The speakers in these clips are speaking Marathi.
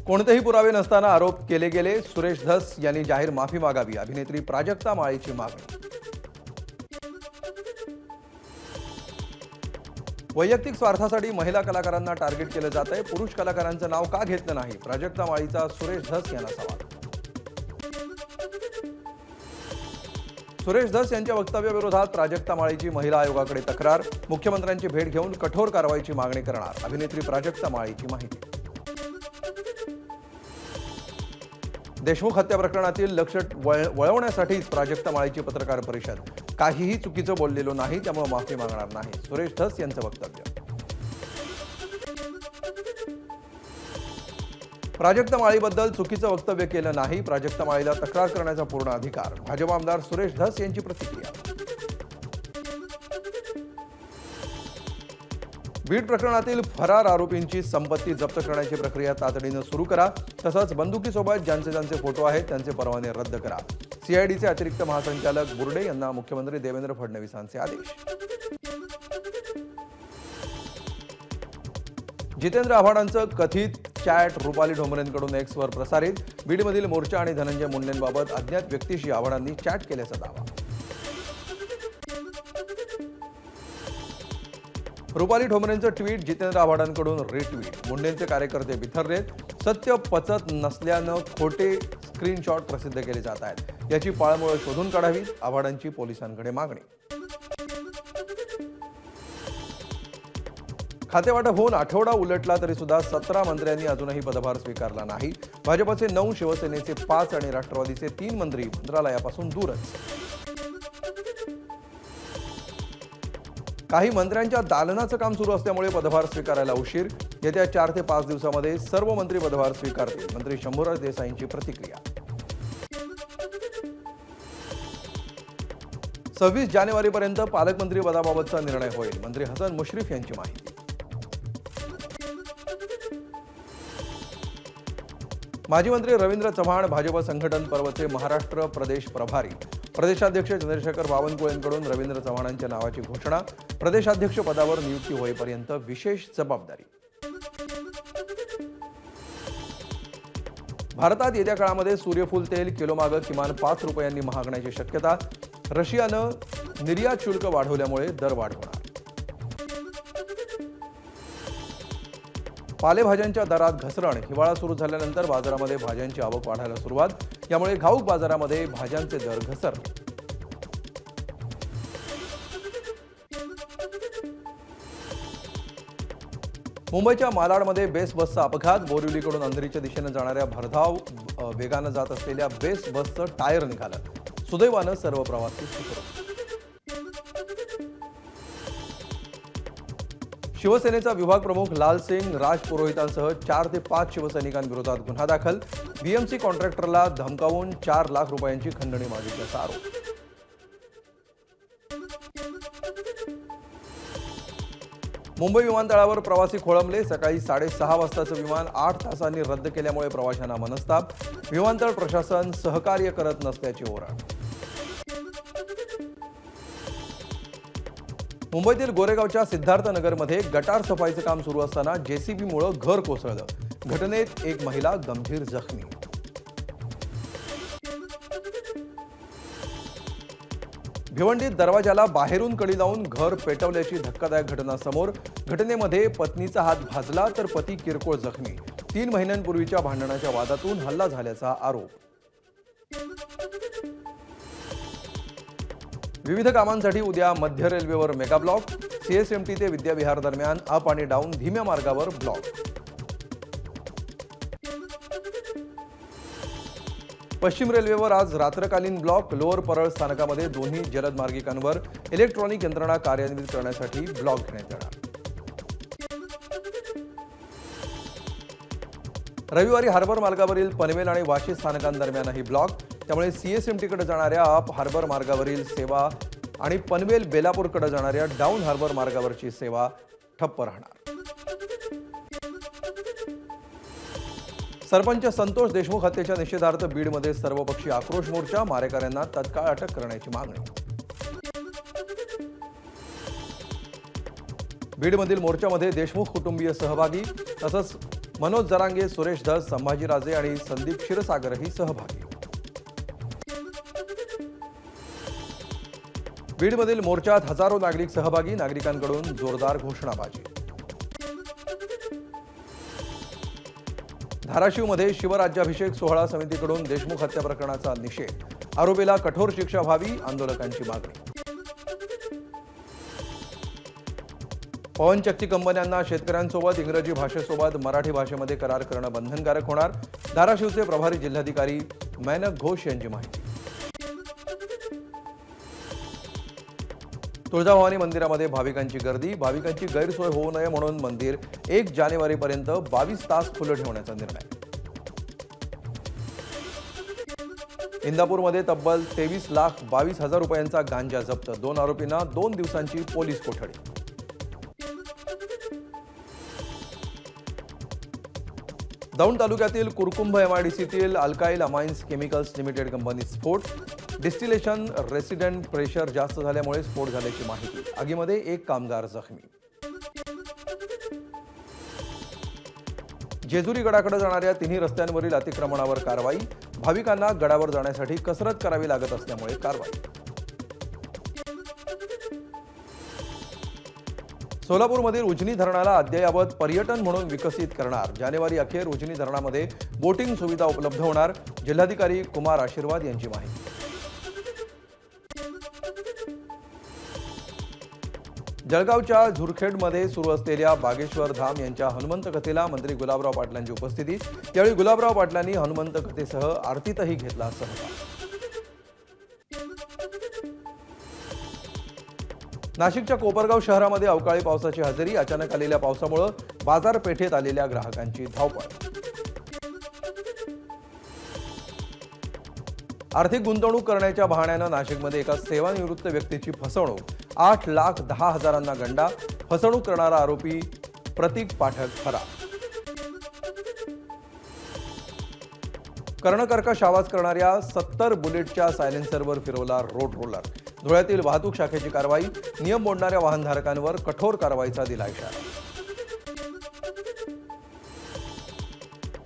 कोणतेही पुरावे नसताना आरोप केले गेले. सुरेश धस यांनी जाहीर माफी मागावी. अभिनेत्री प्राजक्ता माळीची मागणी. वैयक्तिक स्वार्थासाठी महिला कलाकारांना टार्गेट केलं जात आहे. पुरुष कलाकारांचं नाव का घेतलं नाही? प्राजक्ता माळीचा सुरेश धस यांना सवाल. सुरेश धस यांच्या वक्तव्याविरोधात प्राजक्ता माळीची महिला आयोगाकडे तक्रार. मुख्यमंत्र्यांची भेट घेऊन कठोर कारवाईची मागणी करणार. अभिनेत्री प्राजक्ता माळीची माहिती. देशमुख हत्या प्रकरणातील लक्ष वळवण्यासाठीच प्राजक्ता माळीची पत्रकार परिषद. काहीही चुकीचं बोललेलो नाही, त्यामुळे माफी मागणार नाही. सुरेश धस यांचं वक्तव्य. प्राजक्ता माळीबद्दल चुकीचं वक्तव्य केलं नाही. प्राजक्ता माळीला तक्रार करण्याचा पूर्ण अधिकार. भाजप आमदार सुरेश धस यांची प्रतिक्रिया. बीड प्रकरणातील फरार आरोपींची संपत्ती जप्त करण्याची प्रक्रिया तातडीनं सुरू करा. तसंच बंदुकीसोबत ज्यांचे फोटो आहेत त्यांचे परवाने रद्द करा. सीआयडीचे अतिरिक्त महासंचालक बुर्डे यांना मुख्यमंत्री देवेंद्र फडणवीसांचे आदेश. जितेंद्र आव्हाडांचं कथित चॅट रुपाली ढोमरेंकडून एक्सवर प्रसारित. बीडमधील मोर्चा आणि धनंजय मुंडेंबाबत अज्ञात व्यक्तीशी आव्हाडांनी चॅट केल्याचा दावा. रुपाली ढोमरेंचं ट्विट जितेंद्र आव्हाडांकडून रिट्विट. मुंडेंचे कार्यकर्ते बिथरलेत. सत्य पचत नसल्यानं खोटे स्क्रीनशॉट प्रसिद्ध केले जात आहेत. याची पाळमुळं शोधून काढावी. आव्हाडांची पोलिसांकडे मागणी. खातेवाटप होऊन आठवडा उलटला तरी सुद्धा 17 मंत्र्यांनी अजूनही पदभार स्वीकारला नाही. भाजपचे 9, शिवसेनेचे 5 आणि राष्ट्रवादीचे 3 मंत्री मंत्रालयापासून दूरच. काही मंत्र्यांच्या दालनाचं काम सुरू असल्यामुळे पदभार स्वीकारायला उशीर. येत्या 4 ते 5 दिवसामध्ये सर्व मंत्री पदभार स्वीकारतील. मंत्री शंभूराज देसाईंची प्रतिक्रिया. 26 जानेवारीपर्यंत पालकमंत्री पदाबाबतचा निर्णय होईल. मंत्री हसन मुश्रीफ यांची माहिती. माजी मंत्री रवींद्र चव्हाण भाजप संघटन पर्वचे महाराष्ट्र प्रदेश प्रभारी. प्रदेशाध्यक्ष चंद्रशेखर बावनकुळेंकडून रवींद्र चव्हाणांच्या नावाची घोषणा. प्रदेशाध्यक्ष पदावर नियुक्ती होईपर्यंत विशेष जबाबदारी. भारतात येत्या काळामध्ये सूर्यफूल तेल किलोमागे किमान 5 रुपयांनी महागण्याची शक्यता. रशियानं निर्यात शुल्क वाढवल्यामुळे दरवाढ होणार. पालेभाज्यांच्या दरात घसरण. हिवाळा सुरू झाल्यानंतर बाजारामध्ये भाज्यांची आवक वाढायला सुरुवात. यामुळे घाऊक बाजारामध्ये भाज्यांचे दर घसरले. मुंबईच्या मालाडमध्ये बेस्ट बसचा अपघात. बोरिवलीकडून अंधेरीच्या दिशेने जाणाऱ्या भरधाव वेगानं जात असलेल्या बेस्ट बसचं टायर निघालं. सुदैवानं सर्व प्रवासी सुखरूप. शिवसेनेचा विभाग प्रमुख लालसिंग राजपुरोहितांसह 4 ते 5 शिवसैनिकांविरोधात गुन्हा दाखल. बीएमसी कॉन्ट्रॅक्टरला धमकावून 4 लाख रुपयांची खंडणी मागितल्याचा आरोप. मुंबई विमानतळावर प्रवासी खोळंबले. सकाळी 6:30 वाजताचं विमान 8 तासांनी रद्द केल्यामुळे प्रवाशांना मनस्ताप. विमानतळ प्रशासन सहकार्य करत नसल्याची ओरड. मुंबईतील गोरेगावच्या सिद्धार्थनगरमध्ये गटार सफाईचं काम सुरू असताना जेसीबीमुळे घर कोसळलं. घटनेत एक महिला गंभीर जखमी. भिवंडीत दरवाजाला बाहेरून कडी लावून घर पेटवल्याची धक्कादायक घटना समोर. घटनेमध्ये पत्नीचा हात भाजला तर पती किरकोळ जखमी. 3 महिन्यांपूर्वीच्या भांडणाच्या वादातून हल्ला झाल्याचा आरोप. विविध कामांसाठी उद्या मध्य रेल्वेवर मेगा ब्लॉक. सीएसएमटी ते विद्याविहार दरम्यान अप आणि डाऊन धीम्या मार्गावर ब्लॉक. पश्चिम रेल्वेवर आज रात्रकालीन ब्लॉक. लोअर परळ स्थानकामध्ये दोन्ही जलद मार्गिकांवर इलेक्ट्रॉनिक यंत्रणा कार्यान्वित करण्यासाठी ब्लॉक घेण्यात येणार. रविवारी हार्बर मार्गावरील पनवेल आणि वाशी स्थानकांदरम्यानही ब्लॉक. त्यामुळे सीएसएमटीकडे जाणाऱ्या अप हार्बर मार्गावरील सेवा आणि पनवेल बेलापूरकडे जाणाऱ्या डाऊन हार्बर मार्गावरची सेवा ठप्प राहणार. सरपंच संतोष देशमुख हत्येच्या निषेधार्थ बीडमध्ये सर्वपक्षीय आक्रोश मोर्चा. मारेकऱ्यांना तत्काळ अटक करण्याची मागणी. बीडमधील मोर्चामध्ये देशमुख कुटुंबीय सहभागी. तसंच मनोज जरांगे, सुरेश धस, संभाजीराजे आणि संदीप क्षीरसागरही सहभागी. बीडमधील मोर्चात हजारो नागरिक सहभागी, नागरिकांकडून जोरदार घोषणाबाजी. धाराशिवमध्ये शिवराज्याभिषेक सोहळा समितीकडून देशमुख हत्या प्रकरणाचा निषेध, आरोपीला कठोर शिक्षा व्हावी, आंदोलकांची मागणी. पवनचक्की कंपन्यांना शेतकऱ्यांसोबत इंग्रजी भाषेसोबत मराठी भाषेमध्ये करार करणं बंधनकारक होणार, धाराशिवचे प्रभारी जिल्हाधिकारी मेनक घोष यांची माहिती. तुळजाभवानी मंदिरामध्ये भाविकांची गर्दी, भाविकांची गैरसोय होऊ नये म्हणून मंदिर 1 जानेवारीपर्यंत 22 तास खुलं ठेवण्याचा निर्णय. इंदापूरमध्ये तब्बल 23,22,000 रुपयांचा गांजा जप्त, 2 आरोपींना 2 दिवसांची पोलीस कोठडी. दौंड तालुक्यातील कुरकुंभ एमआयडीसीतील अल्काइल अमाइन्स केमिकल्स लिमिटेड कंपनीत स्फोट, डिस्टिलेशन रेसिडेंट प्रेशर जास्त झाल्यामुळे स्फोट झाल्याची माहिती. आगीमध्ये 1 कामगार जखमी. जेजुरी गडाकडे जाणाऱ्या 3 रस्त्यांवरील अतिक्रमणावर कारवाई, भाविकांना गडावर जाण्यासाठी कसरत करावी लागत असल्यामुळे कारवाई. सोलापूरमधील उजनी धरणाला अद्ययावत पर्यटन म्हणून विकसित करणार, जानेवारी अखेर उजनी धरणामध्ये बोटिंग सुविधा उपलब्ध होणार, जिल्हाधिकारी कुमार आशीर्वाद यांची माहिती. जळगावच्या झुरखेडमध्ये सुरू असलेल्या बागेश्वर धाम यांच्या हनुमंत कथेला मंत्री गुलाबराव पाटलांची उपस्थिती. यावेळी गुलाबराव पाटलांनी हनुमंत कथेसह आरतीतही घेतला सहभाग. नाशिकच्या कोपरगाव शहरामध्ये अवकाळी पावसाची हजेरी, अचानक आलेल्या पावसामुळे बाजारपेठेत आलेल्या ग्राहकांची धावपळ. आर्थिक गुंतवणूक करण्याच्या बहाण्यानं नाशिकमध्ये एका सेवानिवृत्त व्यक्तीची फसवणूक, 8,10,000 गंडा, फसवणूक करणारा आरोपी प्रतीक पाठक फरार. कर्णकर्कश आवाज करणाऱ्या 70 बुलेटच्या सायलेन्सरवर फिरवला रोड रोलर. धुळ्यातील वाहतूक शाखेची कारवाई, नियम मोडणाऱ्या वाहनधारकांवर कठोर कारवाईचा दिला इशारा.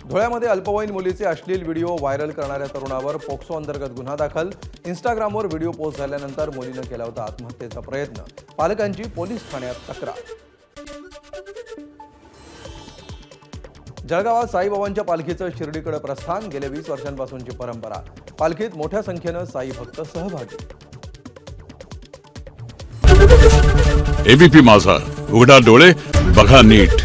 धुळ्यामध्ये अल्पवयीन मुलीचे अश्लील व्हिडिओ व्हायरल करणाऱ्या तरुणावर पोक्सो अंतर्गत गुन्हा दाखल. इंस्टाग्रामवर व्हिडिओ पोस्ट झाल्यानंतर मुलीनं केला होता आत्महत्येचा प्रयत्न, पालकांची पोलीस ठाण्यात तक्रार. जळगावात साईबाबांच्या पालखीचं शिर्डीकडे प्रस्थान, गेल्या 20 वर्षांपासूनची परंपरा, पालखीत मोठ्या संख्येनं साई भक्त सहभागी. एबीपी माझा, उघडा डोळे बघा नीट.